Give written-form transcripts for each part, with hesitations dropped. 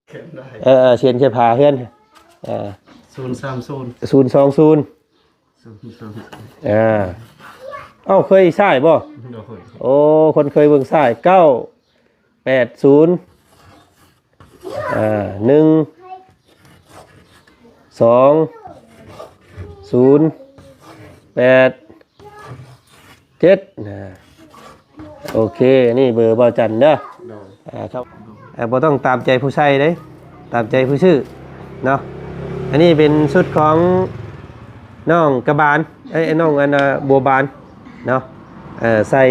เชียนเชพาเพื่อน030 เอ้าเคยใช่บ่โอ้คนเคยเบิ่งใช่980 12087โอเคนี่เบอร์บ่าวจันเด้อครับบ่ต้องตามใจผู้ใช้เด้ตามใจผู้ชื่อเนาะอันนี้เป็นชุดของน้องกระบาลน้องบัวบานเนาะใส่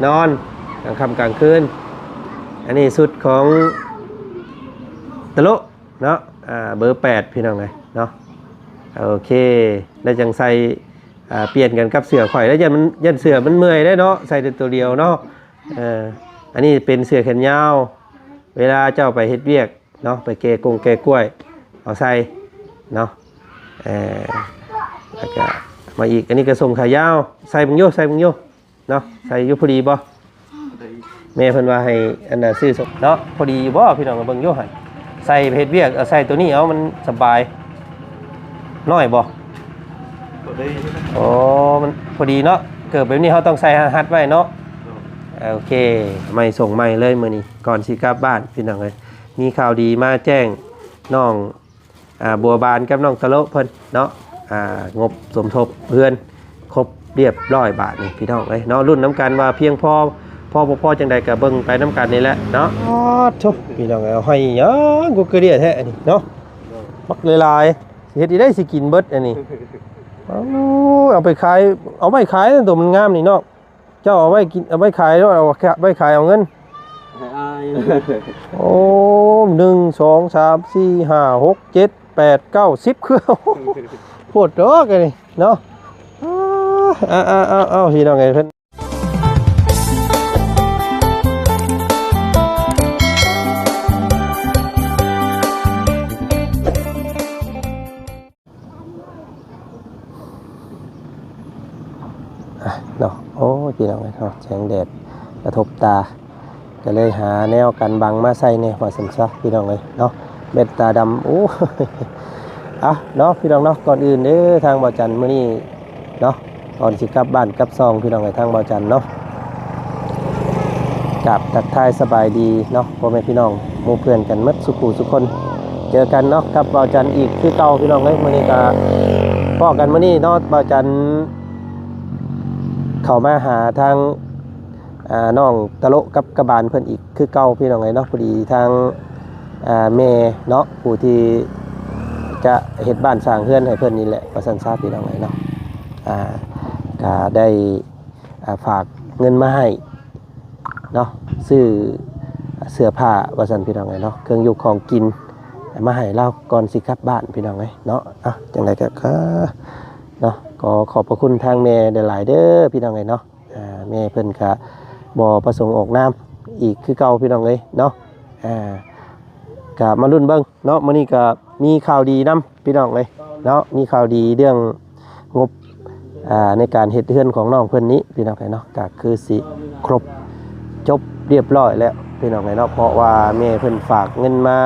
นอนกลางค่ำกลางคืนอันนี้ชุดของตะลุเนาะเบอร์8พี่น้องไงเนาะโอเคแล้วจังใส่เปลี่ยนกันกับเสือข่อยแล้วยันเสือมันเมื่อยได้เนาะใส่ตัวเดียวเนาะอันนี้เป็นเสือแขนยาวเวลาเจ้าไปเฮ็ดเวียกเนาะไปแกกล้วยเอาใส่เนาะแล้วก็มาอีกอันนี้กระสมขายาวใส่บุญโยเนาะใส่ยุพอดีบ่แม่เพิ่นว่าให้อันน่ะซื้อเนาะพอดีบ่พี่น้องก็เบิ่งโยให้ใส่เฮ็ดเวียกใส่ตัวนี้เอามันสบายน้อยบ่อ๋อมันพอดีเนาะเกิดแบบนี้เขาต้องใส่ฮัดไว้เนาะโอเคไม่ส่งไม่เลยมื้อนี้ก่อนสิกลับบ้านพี่น้องเอ้ยมีข่าวดีมาแจ้งน้องบัวบานกับน้องตะโลเพิ่นเนาะงบสมทบเพื่อนครบเรียบร้อยบาทนี่พี่น้องเอ้ยเนาะรุ่นน้ำกันว่าเพียงพอจังใดก็เบิ่งไปน้ำกันนี่แหละเนาะทุกพี่น้องเอาให้ยังกูกระเดียแท้อันนี้เนาะมักหลายๆเฮ็ดได้สิกินเบิดอันนี้เอาไปขายเอาไปขายตัวมันงามนี่เนาะเจ้าเอาไว้กินเอาไว้ขายแล้วเอาไว้ขายเอาเงินโอ้1 2 3 4 5 6 7 8 9 10คือโพดดอกอันนี้เนาะเอาพี่น้องไงเพิ่นเนาะโอ้พี่น้องไงเนาะแสงแดดกระทบตาก็เลยหาแนวกันบังมาใส่เนี่ยว่าซั่นซะพี่น้องเลยเนาะเม็ดตาดำโอ้เนาะพี่น้องเนาะก่อนอื่นเด้อทางบ่าวจันมื้อนี้เนาะก่อนสิกลับบ้านกลับซองพี่น้องทางบ่าวจันเนาะกับทักทายสบายดีเนาะพ่อแม่พี่น้องหมู่เพื่อนกันหมดสุขุทุกคนเจอกันเนาะกับบ่าวจันอีกคือเก่าพี่น้องเอ้ยมื้อนี้ก็พ้อกันมื้อนี้เนาะบ่าวจันเข้ามาหาทางน้องตะโลกับกระบาลเพิ่นอีกคือเก่าพี่น้องเอ้ยเนาะพอดีทางแม่เนาะผู้ที่จะเฮ็ดบ้านสร้างเรือนให้เพิ่นนี่แหละว่าซั่นซะพี่น้องเอ้ยเนาะก็ได้ฝากเงินมาให้เนาะซื้อเสื้อผ้าว่าซั่นพี่น้องเอ้ยเนาะเครื่องอยู่ของกินมาให้เราก่อนสิกลับบ้านพี่น้องเอ้ยเนาะจังได๋ก็เนาะก็ขอบพระคุณทางแม่หลายๆเด้อพี่น้องเอ้ยเนาะแม่เพิ่นก็บ่ประสงค์ออกนามอีกคือเก่าพี่น้องเอ้ยเนาะก็มาลุ้นเบิ่งเนาะมื้อนี้ก็มีข่าวดีนํพี่น้องเอ้ยเนาะมีข่าวดีเรื่องงบในการเฮ็ดเรือนของน้องเพิ่นนี้พี่น้องเอ้ยเนาะก็คือสิครบจบเรียบร้อยแล้วพี่น้องเอ้ยเนาะเพราะว่าแม่เพิ่นฝากเงินมา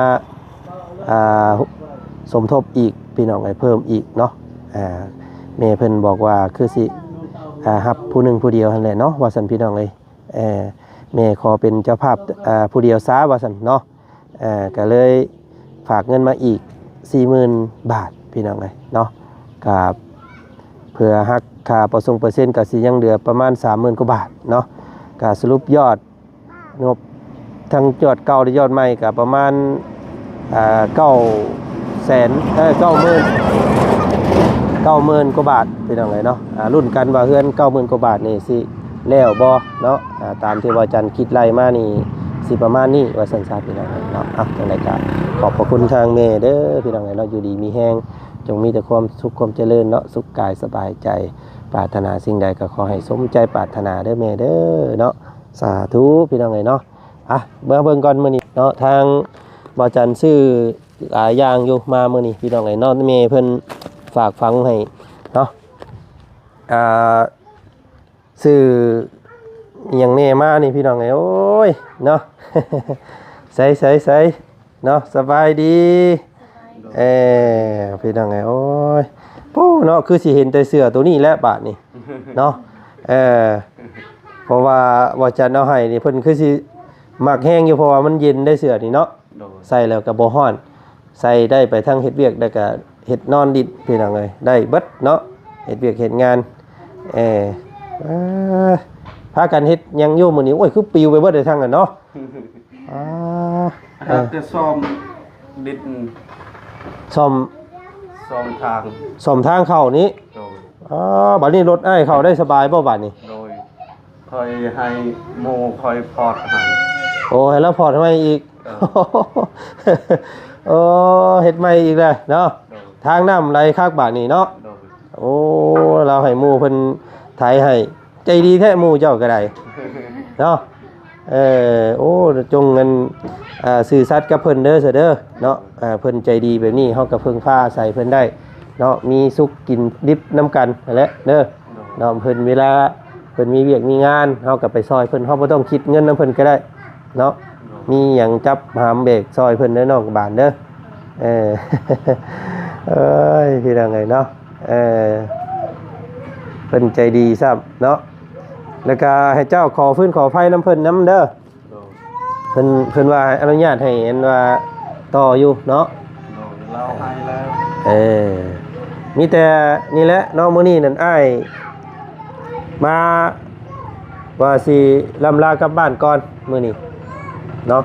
สมทบอีกพี่น้องเอ้ยเพิ่มอีกเนาะแม่เพิ่นบอกว่าคือสิรับผู้หนึ่งผู้เดียวนั่นแหละเนาะว่าซั่นพี่น้องเอ้ยแม่ขอเป็นเจ้าภาพผู้เดียวซะว่าซั่นเนาะก็เลยฝากเงินมาอีก 40,000 บาทพี่น้องเอ้ยเนาะกับเพื่อหักค่าประสงค์เปอร์เซ็นต์ก็สิยังเหลือประมาณ 30,000 กว่าบาทเนาะก็สรุปยอดงบทั้งยอดเก่าและยอดใหม่ก็ประมาณ90,000 กว่าบาทพี่น้องเอ้ยเนาะรุ่นกันว่าเฮือน 90,000 กว่าบาทนี่สิแล้วบ่เนาะตามที่ว่าจันคิดไล่มานี่สิประมาณนี้ว่าซั่นซะพี่น้องเนาะจังได๋ก็ขอบพระคุณทางแม่เด้อพี่น้องเนาะอยู่ดีมีแฮงจงมีแต่ความสุขความเจริญเนาะสุขกายสบายใจปรารถนาสิ่งใดก็ขอให้สมใจปรารถนาเด้อแม่เด้อเนาะสาธุพี่น้องเนาะเบิ่งก่อนมื้อนี้เนาะทางบ่จันซื้อหลายอย่างอยู่มามื้อนี้พี่น้องเนาะแม่เพิ่นฝากฟังให้เนาะซื้ออย่างแน่มานี่พี่น้องโอ้ยเนาะใส่ เนาะสบายดีเอพี่น้องไงโอ้ยปู้เนาะคือสิเห็นแต่เสื้อตัวนี้แหละบาดนี่เนาะเพราะว่าจันเอาให้นี่เพิ่นคือสิมักแห้งอยู่เพราะว่ามันเย็นได้เสื้อนี่เนาะใส่แล้วก็บ่ร้อนใส่ได้ไปทั้งเฮ็ดเวียกได้ก็เฮ็ดนอนดิดพี่น้องเอ้ยได้เบิดเนาะเฮ็ดเวียกเฮ็ดงานพากันเฮ็ดยังอยู่มื้อนี้โอ้ยคือปิวไปเบิดได้ทั้งนั้นเนาะจะซ่อมดินซ่อมทางเข้านี้บัดนี้รถอ้ายเข้าได้สบายบ่บัดนี้โดยคอยให้โมคอยพอดให้โอ้ให้แล้วพอดให้อีกโอ้เฮ็ดใหม่อีกแล้วเนาะทางน้ำไหลคักบาดนี้เนาะโอ้เราให้หมู่เพิ่นไถให้ใจดีแท้หมู่เจ้าก็ได้เนาะโอ้จงเงินสื่อสัตย์กับเพิ่นเด้อเด้อเนาะเพิ่นใจดีแบบนี้เฮาก็พึ่งพาใส่เพิ่นได้เนาะมีสุขกินดิบน้ำกันนั่นแหละเด้อเนาะเพิ่นเวลาเพิ่นมีเวียกมีงานเฮาก็ไปซอยเพิ่นเฮาบ่ต้องคิดเงินนำเพิ่นก็ได้เนาะมีหยังจับหามเบรกซอยเพิ่นเด้อน้องบ้านเด้อเอ้ยพี่น้องเอ้ยเนาะเพิ่นใจดีซ้ำเนาะแล้วก็ให้เจ้าขอฟื้นขอไฟน้ำเพิ่นน้ำเด้อเพิ่นว่าอนุญาตให้อันว่าต่ออยู่เนาะเราให้แล้วมีแต่นี่แหละเนาะมื้อนี้นั่นอ้ายมาว่าสิลำลากลับบ้านก่อนมื้อนี้เนาะ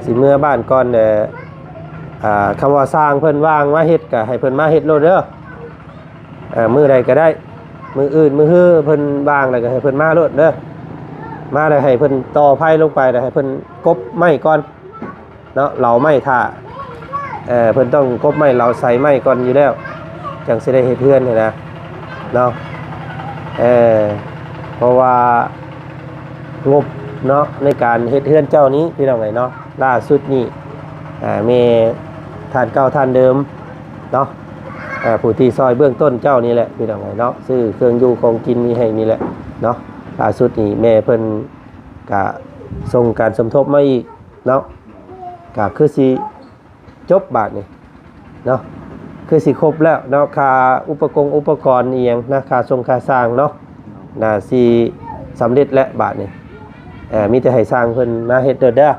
สิเมื่อบ้านก่อนคำว่าสร้างเพิ่นว่างมาเฮ็ดก็ให้เพิ่นมาเฮ็ดโลดเด้อมื้อใดก็ได้มื้ออื่นมื้อฮื้อเพิ่นว่างแล้วก็ให้เพิ่นมาโลดเด้อมาแล้วให้เพิ่นต่อไผลงไปแล้วให้เพิ่นกบไม้ก่อนเนาะเหลาไม้ท่าเพิ่นต้องกบไม้เหลาใส่ไม้ก่อนอยู่แล้วจังสิได้เฮ็ดเฮือนนี่นะเนาะเพราะว่างบเนาะในการเฮ็ดเฮือนเจ้านี้พี่น้องเอ้ยเนาะล่าสุดนี้แม่ท่านเก่าท่านเดิมเนาะผู้ที่ซอยเบื้องต้นเจ้านี่แหละพี่น้องเอ้ยเนาะซื้อเครื่องอยู่ของกินมีให้นี่แหละเนาะล่าสุดนี้แม่เพิ่นก็ส่งการสมทบมาอีกเนาะก็คือสิจบบาทนี่เนาะคือสิครบแล้วเนาะค่าอุปกรณ์อีหยังนะค่าส่งค่าสร้างเนาะน่าสิสำเร็จแล้วบาทนี่มีแต่ให้สร้างเพิ่นมาเฮ็ดเด้อ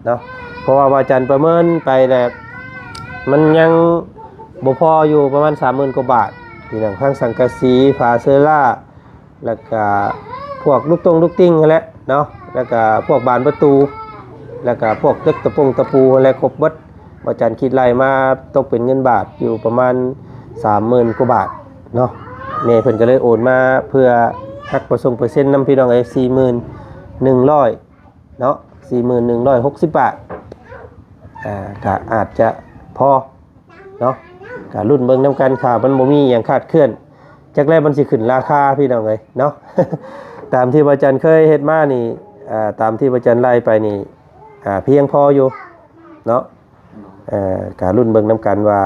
เนาะเพราะว่าอาจารย์ประเมินไปแล้วมันยังบ่พออยู่ประมาณ 30,000 กว่าบาทที่นั่นทั้งสังกะสีฝาเซราแล้วก็พวกลูกติ้งนั่นแหละเนาะแล้วก็พวกบานประตูแล้วก็พวกตึกตะปูอะไรครบเบิดอาจารย์คิดไล่มาตกเป็นเงินบาทอยู่ประมาณ 30,000 กว่าบาทเนาะแม่เพิ่นก็เลยโอนมาเพื่อหักเปอร์เซ็นต์นำพี่น้อง4,100เนาะ4,160 บาทก็อาจจะพอเนาะก็รุ่นเบิ่งนำกันค่ะมันบ่มีหยังคาดเคลื่อนจักแรกมันสิขึ้นราคาพี่น้องเอ้ยเนาะ ตามที่อาจารย์เคยเฮ็ดมานี่ตามที่อาจารย์ไล่ไปนี่เพียงพออยู่เนาะการรุ่นเบิ่งนำกันว่า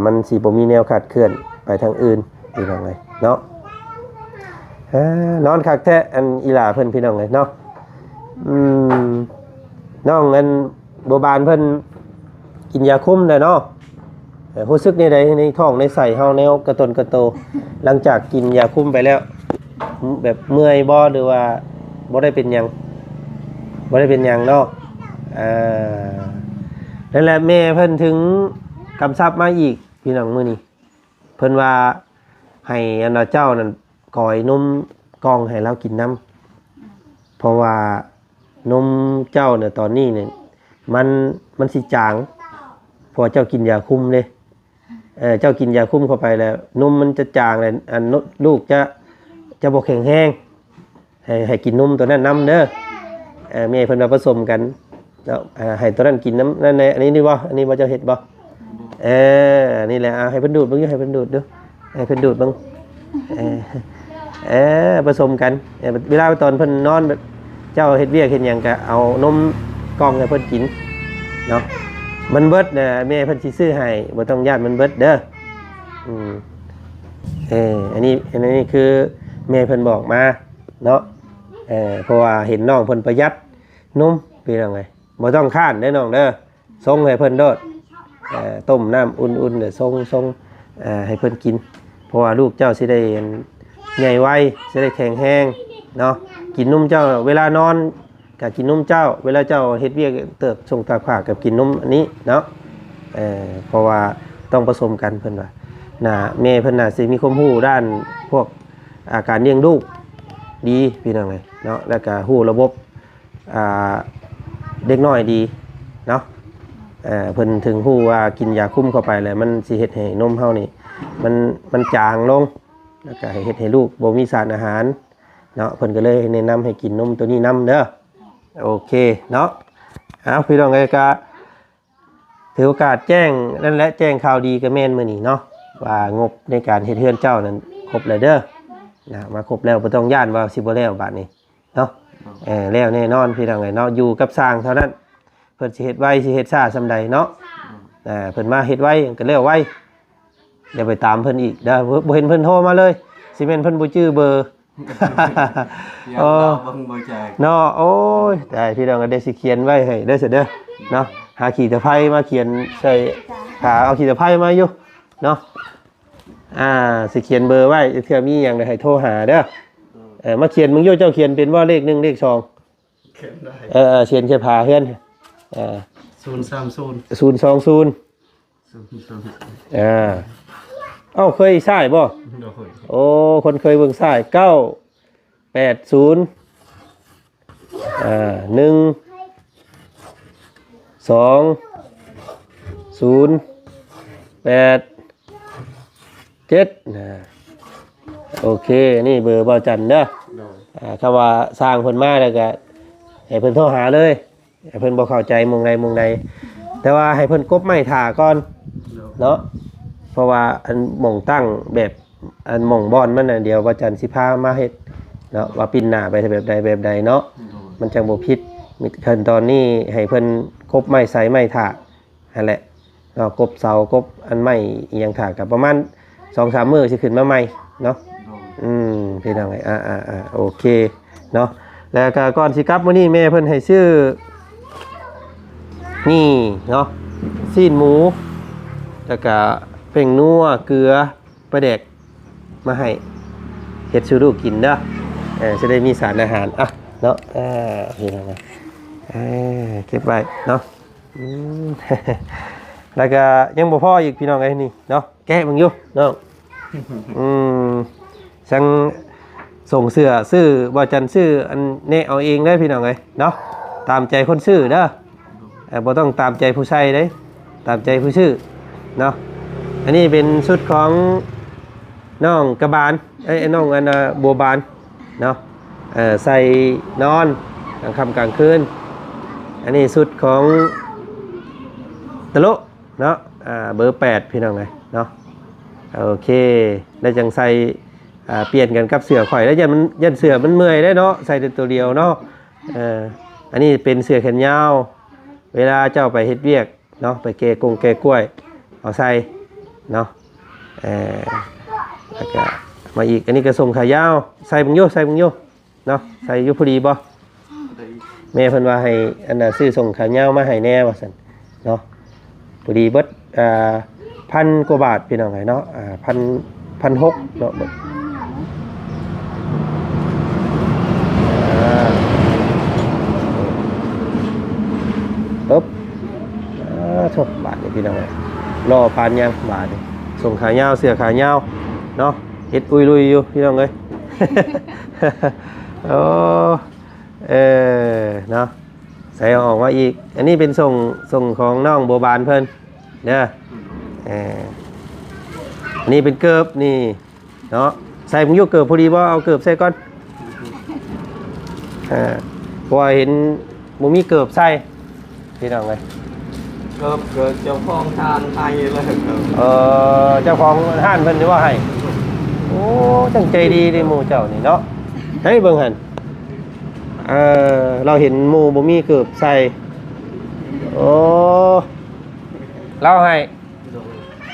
มันสิบ่มีแนวคาดเคลื่อนไปทางอื่นพี่น้องเอ้ยเนาะนอนคักแท้อันอีหลาเพิ่นพี่น้องเอ้ยเนาะน้องอันบัวบานเพิ่นกินยาคุมได้เนาะรู้สึกในท้องในไส้เฮาแนวกระตนกระโตหลังจากกินยาคุมไปแล้วแบบเมื่อยบ่หรือว่าบ่ได้เป็นหยังเนาะนั่นแหละแม่เพิ่นถึงกำชับมาอีกพี่น้องมื้อนี้เพิ่นว่าให้อันเจ้านั่นก่อยนมกล่องให้เรากินน้ำเพราะว่านมเจ้าเนี่ยตอนนี้เนี่ยมันสิจางพอเจ้ากินยาคุมเลยเจ้ากินยาคุมเข้าไปแล้วนมมันจะจางเลยอันลูกจะบ่แข็งแห้งให้กินนมตัวนั้นน้ำเด้อแม่เพิ่นมาผสมกันแล้วให้ตัวนั้นกินน้ำนั่นอันนี้นี่บ่อันนี้บ่เจ้าเฮ็ดบ่นี่แหละให้เพิ่นดูดเบิ่งให้เพิ่นดูดดูให้เพิ่นดูดเบิ่งผสมกันเวลาตอนเพิ่นนอนแบบเจ้าเฮ็ดเวียกเฮ็ดหยังก็เอานมกล่องให้เพิ่นกินเนาะมันเบิดนะแม่เพิ่นสิซื้อให้บ่ต้องญาติมันเบิดเด้ออันนี้คือแม่เพิ่นบอกมาเนาะเพราะว่าเห็นน้องเพิ่นประหยัดนมเป็นจังไงบ่ต้องค้านเด้อน้องเด้อ ส่งให้เพิ่นโดดต้มน้ำอุ่นๆเดี๋ยวส่งให้เพิ่นกินเพราะว่าลูกเจ้าสิได้ใหญ่ไวสิได้แข็งแรงเนาะกินนมเจ้าเวลานอนก็กินนมเจ้าเวลาเจ้าเฮ็ดเวียกเติบส่งตาขวากับกินนมอันนี้เนาะเพราะว่าต้องผสมกันเพิ่นว่าน่ะแม่เพิ่นน่ะสิมีความรู้ด้านพวกอาการเลี้ยงลูกดีพี่น้องเอ้ยเนาะแล้วก็รู้ระบบเด็กน้อยดีเนาะเพิ่นถึงรู้ว่ากินยาคุมเข้าไปแล้วมันสิเฮ็ดให้นมเฮานี่มันจางลงแล้วก็ให้เฮ็ดให้ลูกบ่มีสารอาหารเนาะเพิ่นก็เลยแนะนำให้กินนมตัวนี้นำเด้อโอเคเนาะเอาพี่น้องเอ้ยก็ถือโอกาสแจ้งนั่นแหละแจ้งข่าวดีกับแม่นมื้อนี้เนาะว่างบในการเฮ็ดเฮือนเจ้านั้นครบแล้วเด้อนะมาครบแล้วบ่ต้องย้านว่าสิบ่แล้วบัดนี้เนาะแล้วแน่นอนพี่น้องเอ้ยเนาะอยู่กับสร้างเท่านั้นเพิ่นสิเฮ็ดไว้สิเฮ็ดช้าส่ำใดเนาะเพิ่นมาเฮ็ดไว้ก็แล้วไว้เดี๋ยวไปตามเพิ่นอีกเด้อบ่เห็นเพิ่นโทรมาเลยสิแม่นเพิ่นบ่ชื่อเบอร์อยากเราเบิ่งบ่ใจเนาะโอ้ยได้พี่น้องก็ได้สิเขียนไว้ให้เด้อเสิเด้อเนาะหาขีดตะไคร้มาเขียนใส่ขาเอาขีดตะไคร้มาอยู่เนาะสิเขียนเบอร์ไว้เผื่อมีหยังได้ให้โทรหาเด้อมาเขียนมึงโยเจ้าเขียนเป็นว่าเลข1เลข2เขียนได้เขียนแค่พาเฮือน030 เอ้าเคยใช่บ่โอ้คนเคยเบิ่งใช่980 1 2 0 8 7โอเคนี่เบอร์บ่าวจันเด้อคำว่าสร้างเพิ่นมาแล้วก็ให้เพิ่นโทรหาเลยให้เพิ่นบ่เข้าใจมองใดแต่ว่าให้เพิ่นกบไม้ท่าก่อนเนาะเพราะว่าอันหม่องตั้งแบบอันหม่องบอนมันน่ะเดี๋ยวบ่าวจันสิพามาเฮ็ดเนาะว่าปิ้นหน้าไปแบบใดเนาะมันจังบ่ผิดขั้นตอนนี้ให้เพิ่นกบไม้ใส่ไม้ท่านั่นแหละเนาะกบเสากบอันไม้อีหยังท่าก็ประมาณ 2-3 มื้อสิขึ้นมาใหม่เนาะพี่น้องไงโอเคเนาะแล้วก็ก่อนสิกลับมื้อนี้แม่เพิ่นให้ซื้อนี่เนาะซีนหมูแล้วก็เป่งนัวเกลือปลาแดกมาให้เฮ็ดสู่ลูกกินเด้อจะได้มีสารอาหารเนาะพี่น้องเก็บไว้เนาะแล้วก็ยังบ่พออีกพี่น้องไอ้นี่เนาะแกะมึงอยู่เนาะสั่งส่งเสื้อซื้อบ่จันซื้ออันนี้เอาเองได้พี่น้องเอ้ยเนาะตามใจคนซื้อเด้อบ่ต้องตามใจผู้ใช้เด้ตามใจผู้ซื้อเนาะอันนี้เป็นชุดของน้องกระบาลน้องอันบัวบานเนาะใส่นอนกลางค่ำกลางคืนอันนี้ชุดของตะลุเนาะเบอร์8พี่น้องเอ้ยเนาะโอเคแล้วจังใส่เปลี่ยนกันกับเสือข่อยแล้วยันเสือมันเมื่อยได้เนาะใส่แต่ตัวเดียวเนาะอันนี้เป็นเสือแขนยาวเวลาเจ้าไปเฮ็ดเวียกเนาะไปเกกล้วยเอาใส่เนาะแล้วก็มาอีกอันนี้ก็ส่งขายาวใส่บุงโยเนาะใส่อยู่พอดีบ่แม่เพิ่นว่าให้อันน่ะซื้อส่งขายาวมาให้แน่ว่าซั่นเนาะพอดีเบิด1,000 กว่าบาทพี่น้องไงเนาะ1,600เนาะปุ๊บชอบบาทนี่พี่น้องไงรอปานยังบาทนี่ส่งขายาวเสื้อขายาวเนาะเฮ็ดปุยลุยอยู่พี่น้องเอ้ยโอ้เนาะใส่ออกมาอีกอันนี้เป็นส่งของน้องบัวบานเพิ่นเด้อนี่เป็นเกิบนี่เนาะใส่มึงยกเกิบพอดีบ่เอาเกิบใส่ก่อนเพราะว่าเห็นบ่มีเกิบใส่พี่น้องเอ้ยเกิดเจ้าของทานให้เลยเจ้าของห้านเพิ่นสิว่าให้โอ้ตั้งใจดีเด้หมู่เจ้านี่เนาะให้เบิ่งหั่นเราเห็นหมู่บ่มีเกิบใส่โอ้เราให้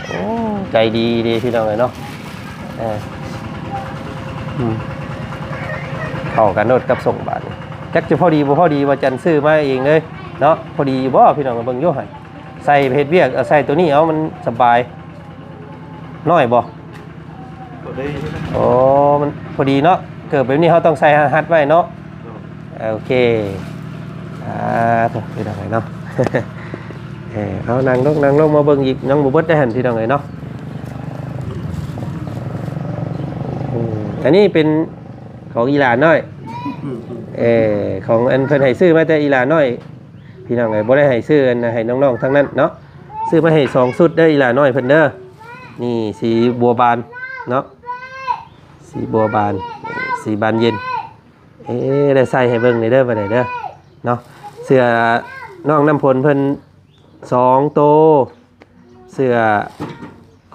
โอ้ใจดีดีพี่น้องเลยเนาะเข้ากันโนดกับส่งบาทจักจะพอดีบ่พอดีว่าจันซื้อมาเองเลยเนาะพอดีบ่พี่น้องเบิ่งอยู่หั่น ใส่เฮ็ดเวียกเอาใส่ตัวนี้เอามันสบายน้อยบ่ ตัวนี้ โอ้มันพอดีเนาะเกิดแบบนี้เขาต้องใส่ฮัดไว้เนาะโอเคถูกที่ตรงไหนเนาะ เอานางลงมาเบิ่งอีกน้องบุเบิดได้หันที่ตรงไหนเนาะอันนี้เป็นของอีหลานน้อยของอันเพิ่นให้ซื้อมาแต่อีหลานน้อยพี่น้องไงบ่ได้ให้ซื้ออันให้น้องๆทั้งนั้นเนาะซื้อมาให้2ชุดเด้ออีหลานน้อยเพิ่นเด้อนี่สีบัวบานเนาะสีบัวบานสีบานเย็นได้ใส่ให้เบิ่งในเด้อบ่ได้เด้อเนาะเสื้อน้องน้ำพลเพิ่น2โตเสื้อ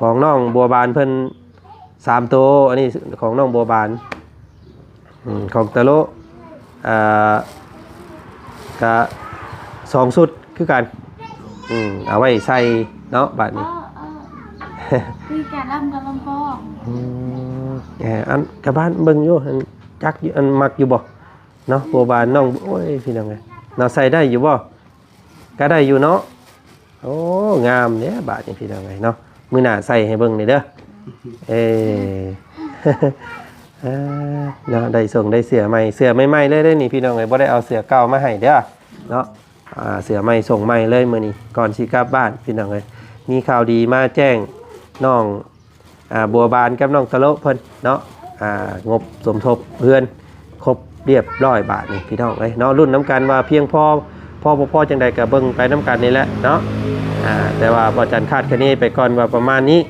ของน้องบัวบานเพิ่น3โตอันนี้ของน้องบัวบานของตะโลกะ2ชุดคือกันเอาไว้ใส่เนาะบัดนี้ คือการล่ำกับลำปองอันกับบ้านเบิ่งอยู่อันจักอยู่อันมักอยู่บ่เนาะบัวบานน้องโอ้ยพี่น้องไงเนาะใส่ได้อยู่บ่ก็ได้อยู่เนาะโอ้งามเนี่ยบาดนี่พี่น้องไงเนาะมื้อหน้าใส่ให้เบิ่งนี่เด้อเนาะได้ส่งได้เสื้อใหม่เสื้อใหม่ๆเลยได้นี่พี่น้องไงบ่ได้เอาเสื้อเก่ามาให้เด้อเนาะเสื้อใหม่ส่งใหม่เลยมื้อนี้ก่อนสิกลับบ้านพี่น้องไงมีข่าวดีมาแจ้งน้องบัวบานกับน้องตะโลเพิ่นเนาะงบสมทบเพื่อนครบเรียบร้อยบาทนี่พี่น้องเอ้ยเนาะรุ่นน้ำกันว่าเพียงพอจังใดก็เบิ่งไปน้ำกันนี่แหละเนาะแต่ว่าบ่จันคาดคะเนไปก่อนว่าประมาณนี้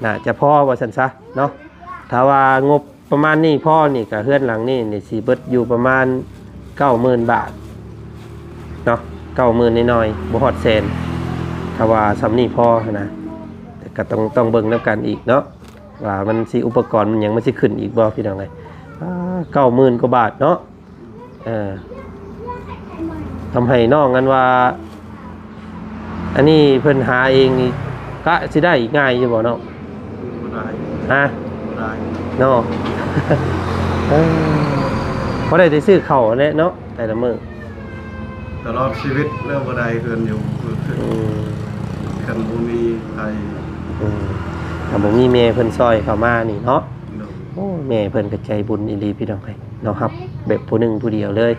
น่าจะพอว่าซั่นซะเนาะถ้าว่างบประมาณนี้พอนี่ก็เฮือนหลังนี่สิเบิดอยู่ประมาณ 90,000 บาทเนาะ 90,000น้อยๆบ่ฮอดแสนถ้าว่าซำนี้พอนะแต่ก็ต้องเบิ่งน้ำกันอีกเนาะว่ามันสิอุปกรณ์มันยังมันสิขึ้นอีกบ่พี่น้องเอ้ย90,000 กว่าบาทเนาะทำให้น้องกันว่าอันนี้เพิ่นหาเองนี่ก็สิได้ง่ายอยู่บ่เนาะได้เนาะเพราะได้ซื้อข้าวแหละเนาะแต่ละมื้อตลอดชีวิตเรื่องบ่ได้เพิ่นอยู่กันบ่มีใครถ้าบ่มีแม่เพิ่นซอยเข้ามานี่เนาะโอ้แม่เพิ่นก็ใจบุญอีหลีพี่น้องเอ้ยเนาะครับแบบผู้หนึงผู้เดียวเลย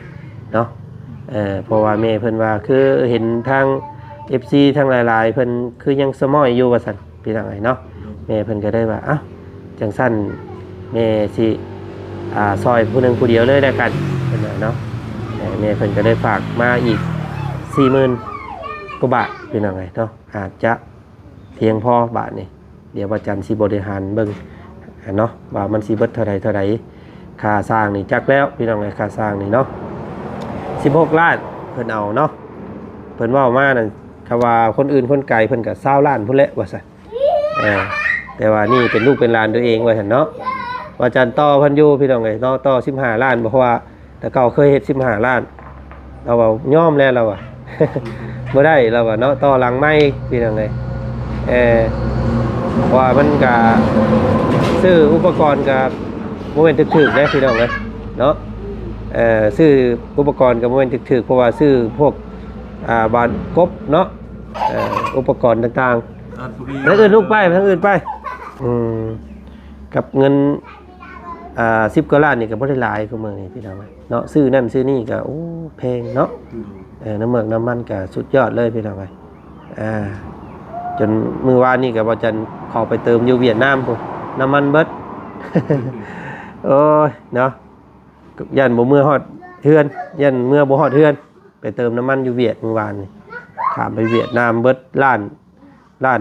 เนาะเพราะว่าแม่เพิ่นว่าคือเห็นทาง FC ทั้งหลายๆเพิ่นคือยังสมอยอยู่ว่าซั่นพี่น้องเอ้ยเนาะแม่เพิ่นก็ได้ว่าอ้าวจังซั่นแม่สิซอยผู้หนึงผู้เดียวเลยแล้วกันเพิ่นว่าเนาะแม่เพิ่นก็ได้ฝากมาอีก 40,000 กว่าบาทพี่น้องเอ้ยเนาะอาจจะเพียงพอบาทนี่เดี๋ยวอาจารย์สิบริหารเบิ่งเนาะว่ามันสิเบิดเท่าใดค่าสร้างนี่จักแล้วพี่น้องเอ้ยค่าสร้างนี่เนาะ16 ล้านเพิ่นเอาเนาะเพิ่นเว้ามานั่นคำว่าคนอื่นคนไกลเพิ่นก็20 ล้านพุ่นแหละว่าซั่นแต่ว่านี่เป็นลูกเป็นหลานตัวเองว่าซั่นเนาะว่าอาจารย์ต่อเพิ่นอยู่พี่น้องเอ้ยต่อ15 ล้านเพราะว่าแต่เก่าเคยเฮ็ด15 ล้านเราว่ายอมแล้วเราอ่ะ บ่ได้เราว่าเนาะต่อหลังไม้พี่น้องเอ้ยว่ามันก็ซื้ออุปกรณ์กับโมเมนต์ถึกๆนะพี่น้องเอ้ยเนาะซื้ออุปกรณ์กับโมเมนต์ถึกๆเพราะว่าซื้อพวกบานกบเนาะอุปกรณ์ต่างๆทั้งอื่นลูกไปทั้งอื่นไปกับเงิน10 กว่าล้านนี่ก็บ่ได้หลายคือมื้อนี้พี่น้องเนาะซื้อนั่นซื้อนี่ก็โอ้แพงเนาะน้ำเมือกน้ำมันก็สุดยอดเลยพี่น้องจนมื้อวานนี่ก็บ่จันเข้าไปเติมอยู่เวียดนามพุ่นน้ำมันเบิด โอ้ยเนาะยันบ่เมื่อฮอดเฮือนยันเมื่อบ่ฮอดเฮือนไปเติมน้ำมันอยู่เวียดเมื่อวานนี่ข้ามไปเวียดนามเบิดล้าน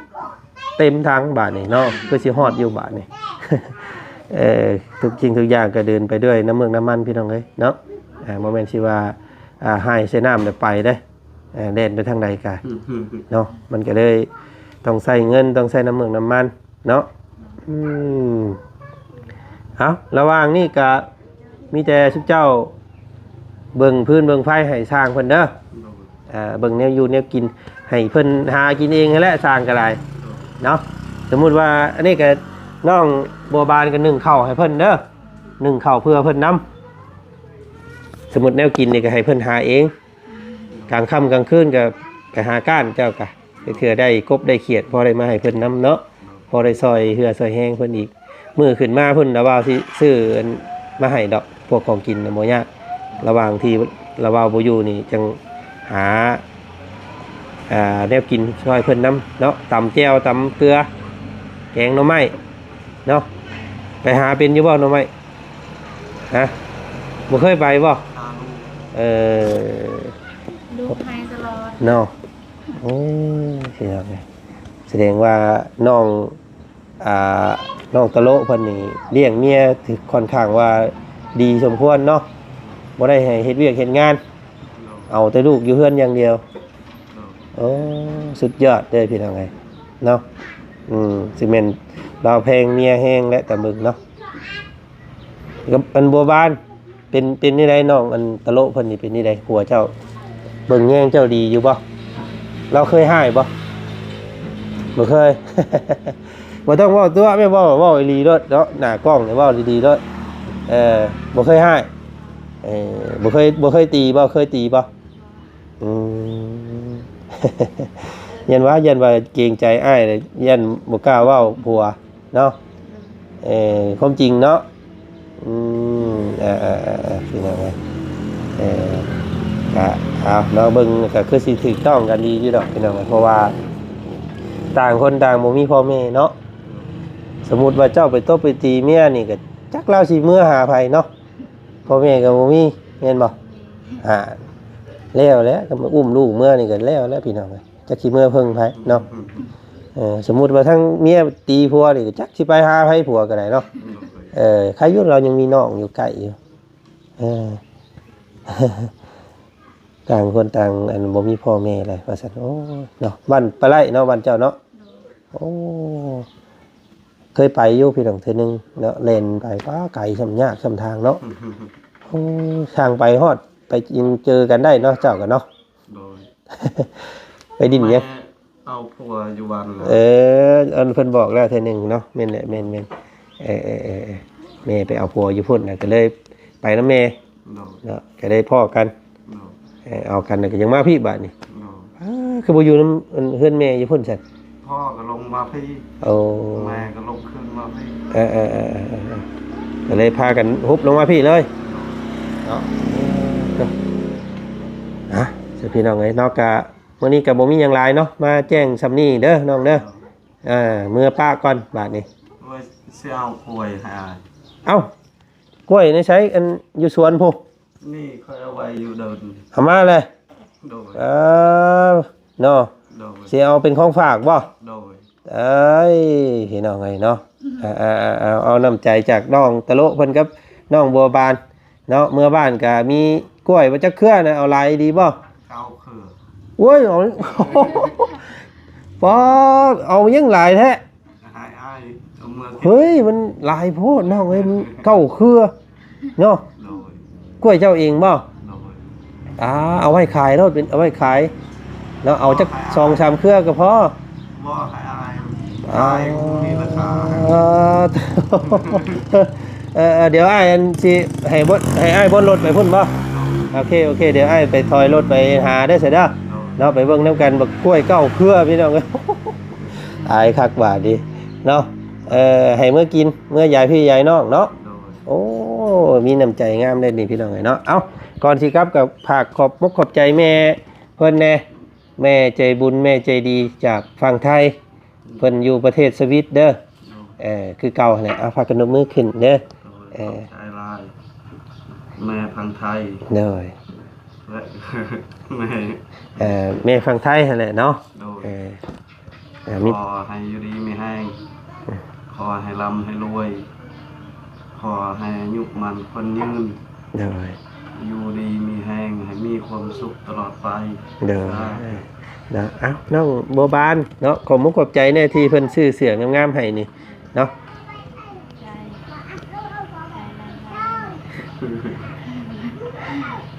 4เต็มทั้งบาทนี่เนาะคือสิฮอดอยู่บาทนี่ ทุกจริงทุกอย่างก็เดินไปด้วยน้ำเมืองน้ำมันพี่น้องเอ้ยเนาะโมเมนต์ที่ว่าให้ใช้น้ำเดี๋ยวไปได้เด่นไปทางใดกันเนาะมันก็เลยต้องใส่เงินต้องใส่น้ำเมืองน้ำมันเนาะเอาระหว่างนี่ก็มีแต่ชุบเจ้าเบิ่งพื้นเบิ่งไฟให้สร้างเพิ่นเด้อเบิ่งแนวอยู่แนวกินให้เพิ่นหากินเองแหละสร้างก็ได้เนาะสมมุติว่าอันนี้ก็น้องบัวบานก็นึ่งข้าวให้เพิ่นเด้อนึ่งข้าวเพื่อเพิ่นนำสมมุติแนวกินนี่ก็ให้เพิ่นหาเองกลางค่ำกลางคืนก็ ไปหาก้านเจ้ากะเถื่อได้กบได้เขียดพอได้มาให้เพิ่นนำเนาะพอได้ซอยเหือซอยแห้งเพิ่นอีกมื้อขึ้นมาเพิ่นระว่าสิซื้อมาให้ดอกพวกของกินน่ะบ่ยากระหว่างที่ระว่าบ่อยู่นี่จังหาแนวกินช่วยเพิ่นนำเนาะตำแจ่วตำเกลือแกงหน่อไม้เนาะไปหาเป็นอยู่บ่หน่อไม้ฮะบ่เคยไปบ่ พาลูก เออ ดูให้ตลอด เนาะโอ้เสียงแสดงว่าน้องน้องตะโลเพิ่นนี่เลี้ยงเมียถือค่อนข้างว่าดีสมควรเนาะบ่ได้ให้เฮ็ดเวียกเฮ็ดงาน เอาแต่ลูกอยู่เฮือนอย่างเดียวโอ้สุดยอดเด้อพี่น้องเอ้ยเนาะสิแม่นเราแพงเมียแห้งและแต่มึงเนาะกับอันบัวบานเป็นนี่ไดน้องอันตะโลเพิ่นนี่เป็นนี่ไดผัวเจ้าเบิ่งแย่งเจ้าดีอยู่บ่เราเคยให้บ่บ่เคย บ่ต้องเว้าตัวไม่เว้าอีหลีเด้อเนาะหน้ากล้องนี่เว้าดีๆเด้อบ่เคยให้บ่เคยตีบ่เคยตีบ่อืม ยันว่าเกรงใจอ้ายเลยยันบ่กล้าเว้าผัวเนาะความจริงเนาะพี่น้องเอ้ยก็เอาเนาะเบิ่งก็คือสิถูกต้องกันดีอยู่ดอกพี่น้องเอ้ยเพราะว่าต่างคนต่างบ่มีพ่อแม่เนาะสมมุติว่าเจ้าไปตบไปตีเมียนี่ก็จักเล่าสิเมื่อหาไผเนาะพ่อแม่ก็บ่มีแม่นบ่แล้วก็มาอุ้มลูกเมื่อนี่ก็แล้วพี่น้องเอ้ยจักสิเมื่อเพิ่งไผเนาะสมมุติว่าทั้งเมียตีผัวนี่ก็จักสิไปหาไผผัวก็ได้เนาะใครอยู่เรายังมีน้องอยู่ใกล้อยู่ต่างคนต่างอันบ่มีพ่อแม่อะไรว่าซั่นโอ้เนาะบ้านปลาไหลเนาะบ้านเจ้าเนาะโอ้เคยไปอยู่พี่น้องเทื่อนึงเนาะเล่นไปป้าไก่ช่ำยากช่ำทางเนาะโอ้ทางไปฮอดไปเจอกันได้เนาะเจ้ากันเนาะ โดย ไปดินเนี่ย เอาผัวอยู่บ้านเลย อันเพิ่นบอกแล้วเทื่อนึงเนาะแม่นแหละแม่นแม่ไปเอาผัวอยู่พุ่นน่ะก็เลยไปนำแม่ โดย เนาะก็ได้พ่อกัน โดย เอากันน่ะก็ยังมาพี่บัดนี่ โดย คือบ่อยู่นำเฮือนแม่อยู่พุ่นซั่น พ่อก็ลงมาพี่ โอ้ แม่ก็ลงขึ้นมาพี่ ก็เลยพากันฮุบลงมาพี่เลยเนาะสิพี่น้องเอ้ยนอกกะมื้อนี้ก็บ่มีหยังหลายเนาะมาแจ้งซำนี้เด้อน้องเด้อเมื่อป้าก่อนบาดนี้ ไว้เสี่ยวป่วยหาย เอ้ากล้วยนี่ใช้อันอยู่สวนพุ นี่ค่อยเอาไว้อยู่เดิน เอามาเลย โดย เนาะ โดย สิเอาเป็นของฝากบ่ โดย เอ้ยพี่น้องเอ้ยเนาะเอาน้ำใจจากน้องตะโลเพิ่นกับน้องบัวบานเนาะเมื่อบ้านก็มีกล้วยบ่จักเครือนะเอาหลายดีบ่ เก้าคือ โอ้ยเอา ปอเอายังหลายแท้ หายอ้ายเอามือ เฮ้ยมันหลายโพดน้องเอ้ยมันเก้าเครือเนาะ โดย กล้วยเจ้าเองบ่ โดย เอาไว้ขายรถเป็นเอาไว้ขายเนาะเอาจัก2-3เครือก็พอ ว่าหายอ้ายมีราคา เดี๋ยวอ้ายอันสิให้บดให้อ้ายบดรถไปพุ่นบ่โอเคเดี๋ยวอ้ายไปถอยรถไปหาได้เสร็จเด้อเนาะไปเบิ่งนำกันบักกล้วยเก้าเครือพี่น้องเอ้ย อายคักบาดดิเนาะให้เมื่อกินเมื่อยายพี่ยายน้องเนาะ โดย โอ้มีน้ำใจงามได้นี่พี่น้องเอ้ยเนาะเอ้าก่อนสิครับกับฝากขอบมุกขอบใจแม่เพิ่นแน่แม่ใจบุญแม่ใจดีจากฝั่งไทยเพิ่นอยู่ประเทศสวิตเด้อคือเก่าแหละเอาพากันยกมือขึ้นเด้อ โดยชายลายแม่พังไทย เด้อ และ แม่ แม่ฝั่งไทยนั่นแหละเนาะ โดย มี ขอให้อยู่ดีมีแห้งขอให้ร่ำให้รวย ขอให้อายุมันคนยืน เด้อ อยู่ดีมีแห้งให้มีความสุขตลอดไป เด้อเนาะเอ้าน้องบัวบานเนาะขอบมุกขอบใจแน่ที่เพิ่นซื้อเสื้องามๆให้นี่เนาะ ใจ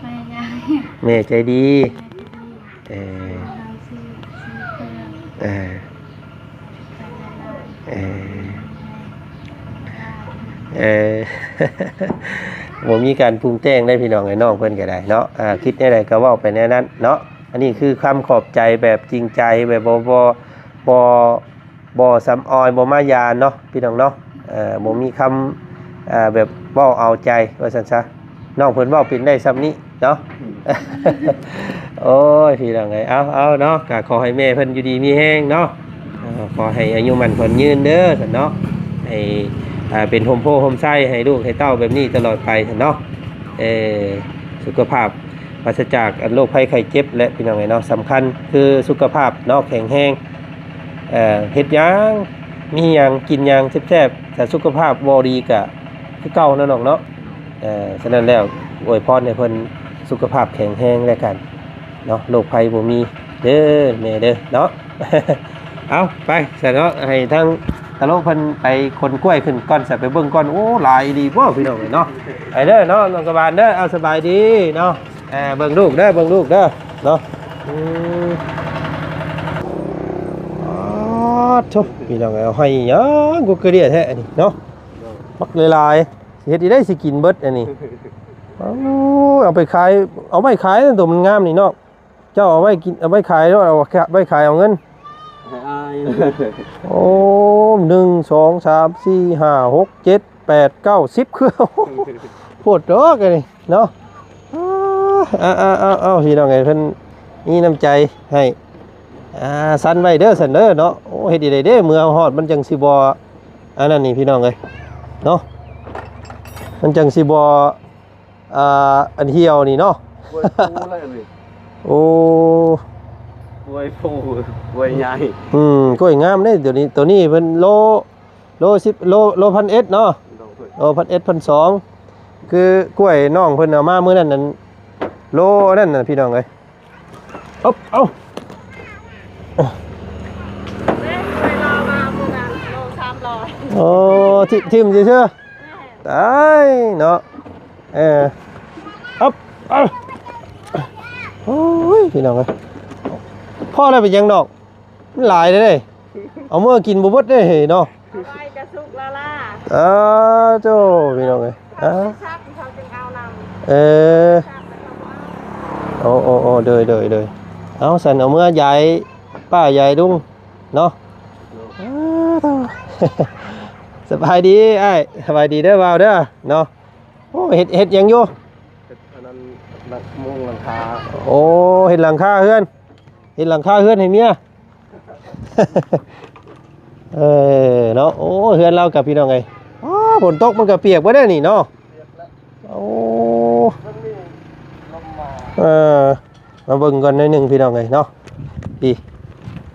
ไม่ง่าย แม่ใจดีเออ เราซื้อเครื่อง เออ ไปละลาย เออเออ บ่มีการปรุงแต่งได้พี่น้องไอ้น้องเพิ่นก็ได้เนาะคิดแนวใดก็เว้าไปแนวนั้นเนาะ อันนี้คือคำขอบใจแบบจริงใจแบบบ่ซ้ำออยบ่มายานเนาะพี่น้องเนาะบ่มีคำแบบเว้าเอาใจว่าซั่นซะน้องเพิ่นเว้าเป็นได้ซ้ำนี้เนาะ โอ้ยพี่น้องเอ้ยเอาเนาะก็ขอให้แม่เพิ่นอยู่ดีมีแฮงเนาะขอให้อายุมั่นขวัญยืนเด้อซั่นเนาะให้เป็นโฮมโพโฮมไส้ให้ลูกให้เต้าแบบนี้ตลอดไปซั่นเนาะสุขภาพปราศจากโรคภัยไข้เจ็บและพี่น้องเอ้ยเนาะสำคัญคือสุขภาพเนาะแข็งแรงเฮ็ดหยังมีหยังกินหยังแซ่บๆถ้าสุขภาพบ่ดีก็คือเก่านั่นน้องเนาะฉะนั้นแล้วอวยพรให้เพิ่นสุขภาพแข็งแรงแล้วกันเนาะโรคภัยบ่มีเด้อแม่เด้อเนาะ เอาไปซะเนาะให้ทั้งตะโลเพิ่นไปคนกล้วยขึ้นก่อนซะไปเบิ่งก่อนโอ้หลายดีบ่พี่น้องเนาะไปเด้อเนาะน้องกบาลเด้อเอาสบายดีเนาะเบิ่งลูกเด้อเบิ่งลูกเด้อเนาะทุกพี่น้องเอาให้หยังกูกระเดียแท้อันนี้เนาะมักหลายๆเฮ็ดอีได้สิกินเบิดอันนี้เอาไปขายเอาไว้ขายตัวมันงามนี่เนาะเจ้าเอาไว้กินเอาไว้ขายแล้วเอาไว้ขายเอาเงินโอ้1 2 3 4 5 6 7 8 9 10คือโพดดอกอันนี้เนาะเอาพี่น้องไงเพิ่นมีน้ำใจให้สันไว้เด้อสันเด้อเนาะโอ้เฮ็ดดีได้เด้อเมื่อฮอดมันจังสิบ่อันนั้นนี่พี่น้องเอ้ยเนาะมันจังสิบ่อันเหี่ยวนี่เนาะโอ้กล้วยฟูกล้วยใหญ่กล้วยงามเด้เดี๋ยวนี้ตัวนี้เพิ่นโล10โล1,000เนาะโล1,200คือกล้วยน้องเพิ่นเอามามื้อนั้นนั่นโลนั่นน่ะพี่น้องเอ้ยเอาโอ้ทิมเชื่อตายเนาะโอ้ยพี่น้องเอ้ยพ่อได้ไปยังดอกมันหลายเลยเอาเมื่อกินบุบดได้เนาะไปจะสุกแล้วล่ะโจ้พี่น้องเอ้ยชักเขาจึงเอานำโอ้เดยเอาสันเอาเมื่อยายป้ายายดุ้งเนาะสบายดีไอ้สบายดีเด้อบ่าวเด้อเนาะโอ้เฮ็ดยังอยู่อันนั้นมุงหลังคาโอ้เฮ็ดหลังคาเฮือนให้เมีย เนาะโอ้เฮือนเรากับพี่น้องไงฝนตกมันก็เปียกบ่ได้นี่เนาะโอ้มาเบิ่งก่อนหน่อยนึงพี่น้องไงเนาะพี่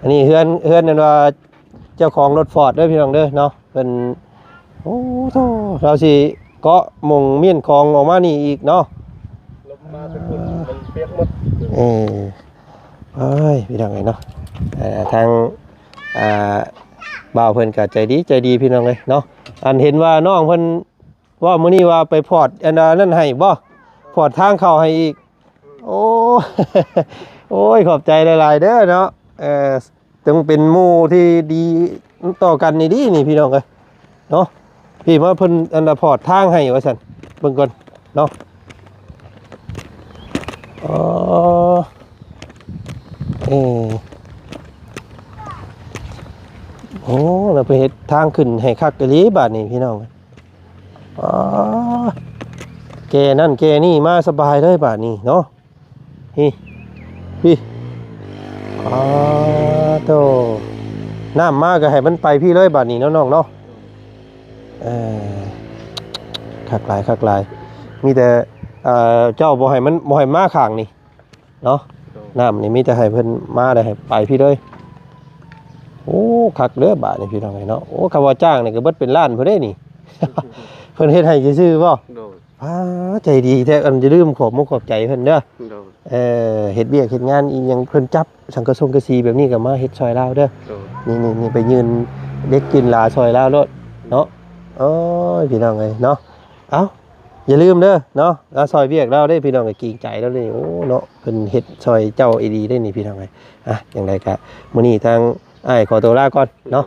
อันนี้เฮือนนั่นว่าเจ้าของรถฟอร์ดเด้อพี่น้องเด้อเนาะเป็นโอ้โธ่เราสิเกาะมงเมียนคลองออกมานี่อีกเนาะลมมาทุกคนมันเปียกหมดพี่น้องไงเนาะทางบ่าวเพิ่นก็ใจดีพี่น้องเลยเนาะอันเห็นว่าน้องเพิ่นว่ามื้อนี้ว่าไปพอร์ตอันนั้นให้บ่พอร์ตทางเข้าให้อีกโอ้ยขอบใจหลายๆเด้อเนาะต้องเป็นหมู่ที่ดีต่อกันนี่ดีนี่พี่น้องเอ้ยเนาะพี่มาเพิ่นอันพอร์ตทางให้ว่าซั่นเบิ่งก่อนเนาะโอ้เราไปเฮ็ดทางขึ้นให้คักกะลีบาดนี้พี่น้องแกนั่นแกนี่มาสบายเลยบาดนี้เนาะพี่โตน้ำมาก็ให้มันไปพี่เลยบาดนี้เนาะน้องเนาะคักหลายมีแต่เจ้าบ่ให้มันบ่ให้มาข้างนี่เนาะน้ำนี่มีแต่ให้เพิ่นมาได้ให้ไปพี่เลยโอ้คักเด้อบาดนี่พี่น้องเนาะโอ้คำว่าจ้างนี่ก็เบิดเป็นล้านเพิ่นเด้นี่ เพิ่นเฮ็ดให้ซื่อๆบ่ใจดีแท้อันจะลืมขอบใจเพิ่นเด้อเฮ็ดเวียกเฮ็ดงานอีหยังเพิ่นจับสังกะสีแบบนี้ก็มาเฮ็ดซอยลาวเด้อนี่ไปยืนเด็กกินลาซอยลาวโลดเนาะโอ้ยพี่น้องเอ้ยเนาะเอ้าอย่าลืมเด้อเนาะซอยเวียกเราได้พี่น้องก็เกรงใจแล้วนี่โอ้เนาะเพิ่นเฮ็ดซอยเจ้าอีดีได้นี่พี่น้องเอ้ยจังไดก็มื้อนี้ทางอ้ายขอตัวลาก่อนเนาะ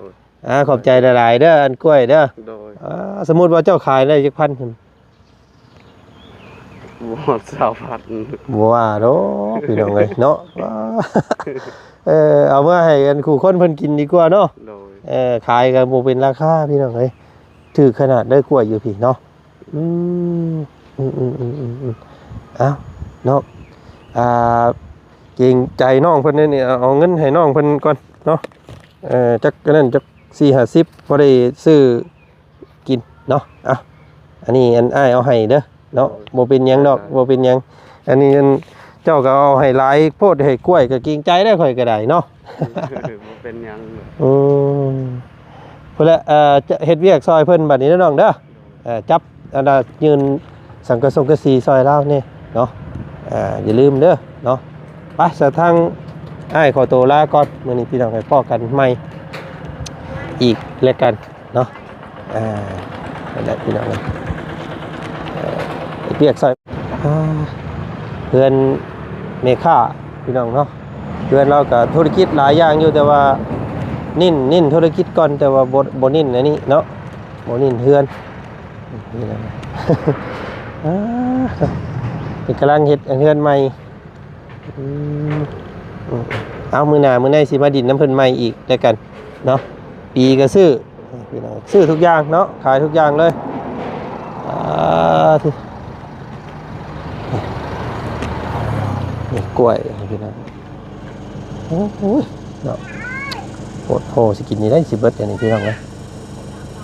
ขอบใจหลายๆเด้ออันกล้วยเด้อสมมุติว่าเจ้าขายได้จักพันขึ้น บ่ฮอด20,000 บัวโดพี่น้องเลยเนาะ ว้าเอาเมื่อให้กันคู่คนเพิ่นกินดีกว่าเนาะ โดย ขายกันบ่เป็นราคาพี่น้องเลยถือขนาดได้กล้วยอยู่พี่เนาะเอาเนาะเกรงใจน้องเพิ่นนี่เอาเงินให้น้องเพิ่นก่อนเนาะจักนั่นจัก4-50บ่ได้ซื้อกินเนาะอันนี้อันอ้ายเอาให้เด้อเนาะบ่เป็นหยังดอกบ่เป็นหยังอันนี้อันเจ้าก็เอาให้หลายโพดให้กล้วยก็เกรงใจได้ข่อยก็ได้เนาะ บ่เป็นหยังเลย เพิ่นละจะเฮ็ดเวียกซอยเพิ่นบัดนี้เด้อน้องเด้อจับอันน่ะยืนสังกะสงกะสีซอยลาวนี่เนาะอย่าลืมเด้อเนาะไปสะทางอ้ายขอตัวลาก่อนมื้อนี้พี่น้องให้พ้อกันใหม่อีกแล้วกันเนาะนั่นแหละพี่น้องเรียกซอยเพื่อนเมค่าพี่น้องเนาะเพื่อนเราก็ธุรกิจหลายอย่างอยู่แต่ว่านิ่นธุรกิจก่อนแต่ว่าบ่นิ่นอันนี้เนาะบ่นิ่นเพื่อนนี่นะเป็นกำลังเฮ็ดเพื่อนใหม่เอามือหน้ามือในสิมาดินน้ำเพิ่นใหม่อีกแล้วกันเนาะปีก็ซื้อพี่น้องซื้อทุกอย่างเนาะขายทุกอย่างเลยนี่กล้วยพี่น้องโอ้โหเนาะโอ้โหสกินนี้ได้สิเบิดอย่างนี้พี่น้องเลย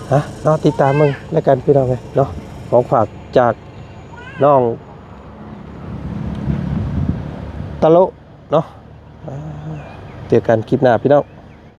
เนาะติดตามมึงแล้วกันพี่น้องเลยเนาะของฝากจากน้องตะโลเนาะเจอกันคลิปหน้าพี่น้อง